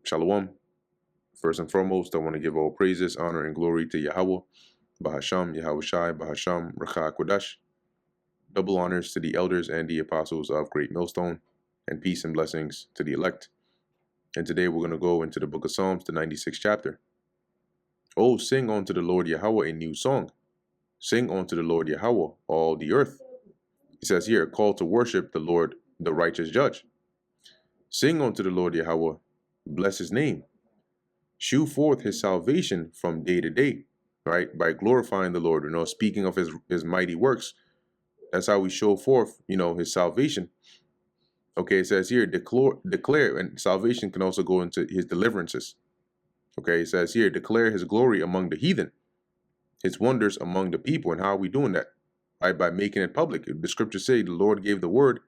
Shalom. First and foremost, I want to give all praises, honor, and glory to Yahweh, Bahasham, Yahweh Shai, Bahasham, Rakha Kodash. Double honors to the elders and the apostles of Great Millstone, and peace and blessings to the elect. And today we're going to go into the book of Psalms, the 96th chapter. Oh, sing unto the Lord Yahweh a new song. Sing unto the Lord Yahweh, all the earth. It says here, a call to worship the Lord, the righteous judge. Sing unto the Lord Yahweh, bless his name. Shew forth his salvation from day to day, right? By glorifying the Lord, speaking of his mighty works. That's how we show forth, his salvation. Okay, it says here, declare, and salvation can also go into his deliverances. Okay, it says here, declare his glory among the heathen, his wonders among the people. And how are we doing that? Right, by making it public. The scriptures say the Lord gave the word.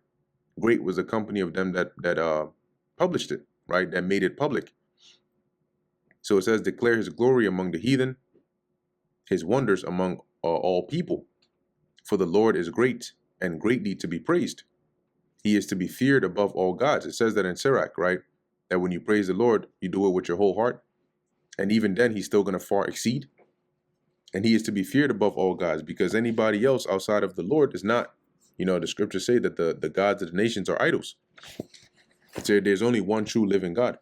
Great was the company of them that published it, right? That made it public. So it says, declare his glory among the heathen, his wonders among all people. For the Lord is great and greatly to be praised. He is to be feared above all gods. It says that in Sirach, right? That when you praise the Lord, you do it with your whole heart. And even then, he's still going to far exceed. And he is to be feared above all gods, because anybody else outside of the Lord is not. The scriptures say that the gods of the nations are idols. There's only one true living God.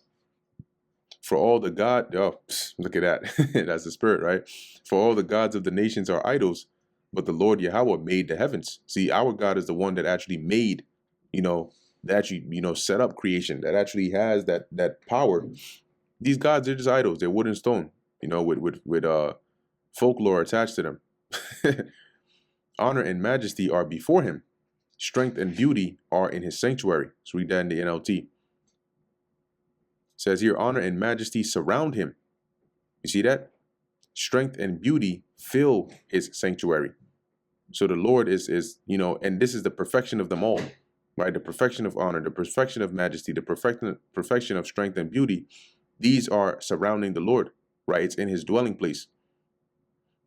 For all the God, look at that. That's the spirit, right? For all the gods of the nations are idols, but the Lord Yahweh made the heavens. See, our God is the one that actually made, that actually, set up creation, that actually has that power. These gods are just idols. They're wood and stone, with folklore attached to them. Honor and majesty are before him. Strength and beauty are in his sanctuary. Let's read that in the NLT. It says here, honor and majesty surround him. You see that? Strength and beauty fill his sanctuary. So the Lord is, and this is the perfection of them all, right? The perfection of honor, the perfection of majesty, the perfection of strength and beauty. These are surrounding the Lord, right? It's in his dwelling place.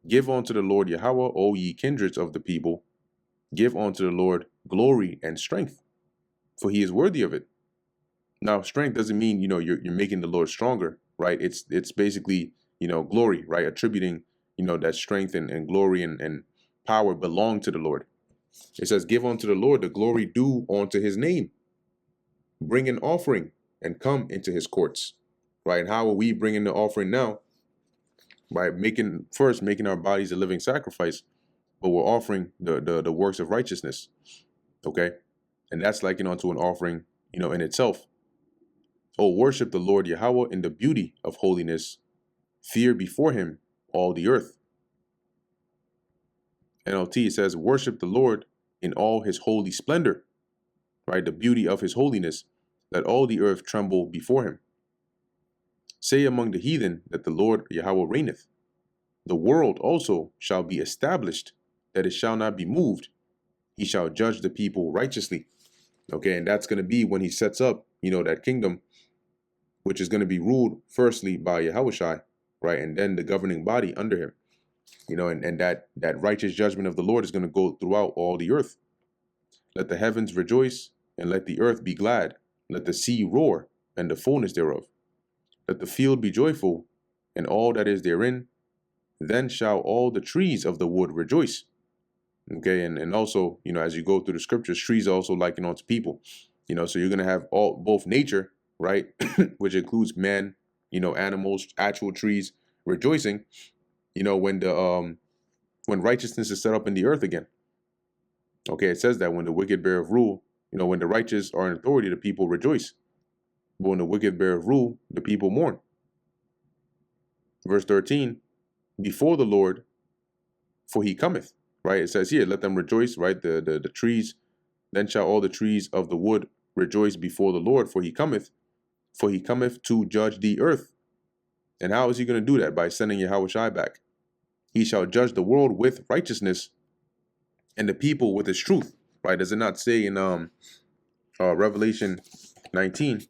Give unto the Lord Yahweh, O ye kindreds of the people. Give unto the Lord glory and strength, for he is worthy of it. Now, strength doesn't mean, you're making the Lord stronger, right? It's basically, glory, right? Attributing, that strength and glory and power belong to the Lord. It says, give unto the Lord the glory due unto his name. Bring an offering and come into his courts, right? And how are we bringing the offering now? By making our bodies a living sacrifice, but we're offering the works of righteousness, okay? And that's likened unto an offering, in itself. Oh, worship the Lord Yahweh in the beauty of holiness. Fear before him all the earth. NLT says, worship the Lord in all his holy splendor, right? The beauty of his holiness, let all the earth tremble before him. Say among the heathen that the Lord Yahweh reigneth. The world also shall be established, that it shall not be moved. He shall judge the people righteously. Okay, and that's going to be when he sets up, that kingdom, which is going to be ruled firstly by Yahushai, right? And then the governing body under him, and that righteous judgment of the Lord is going to go throughout all the earth. Let the heavens rejoice and let the earth be glad. Let the sea roar and the fullness thereof. Let the field be joyful and all that is therein. Then shall all the trees of the wood rejoice. Okay, and also, as you go through the scriptures, trees are also likened unto people. So you're going to have both nature, right, which includes man, animals, actual trees rejoicing, when righteousness is set up in the earth again. Okay, it says that when the wicked bear of rule, when the righteous are in authority, the people rejoice. But when the wicked bear of rule, the people mourn. Verse 13, before the Lord, for he cometh, right? It says here, let them rejoice, right? The trees, then shall all the trees of the wood rejoice before the Lord, for he cometh to judge the earth. And how is he going to do that? By sending Yahushua back. He shall judge the world with righteousness and the people with his truth, right? Does it not say in Revelation 19,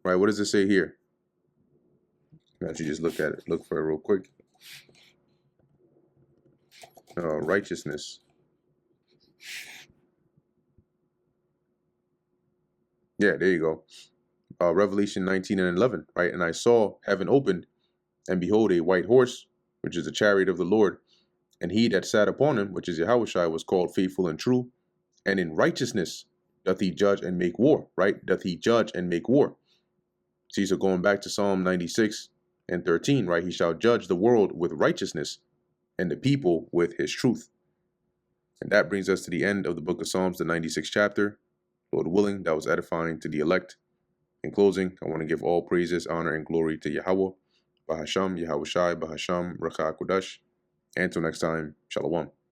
right? What does it say here? Let you just look at it. Look for it real quick. Righteousness. Yeah, there you go. Revelation 19 and 11, right? And I saw heaven opened, and behold, a white horse, which is the chariot of the Lord, and he that sat upon him, which is Yahushua, was called faithful and true, and in righteousness doth he judge and make war, right? Doth he judge and make war. See, so going back to Psalm 96 and 13, right? He shall judge the world with righteousness and the people with his truth. And that brings us to the end of the book of Psalms, the 96th chapter. Lord willing, that was edifying to the elect. In closing, I want to give all praises, honor, and glory to Yahweh, Bahasham, Yahushai, Bahasham, Rakha Kudash. Until next time, Shalom.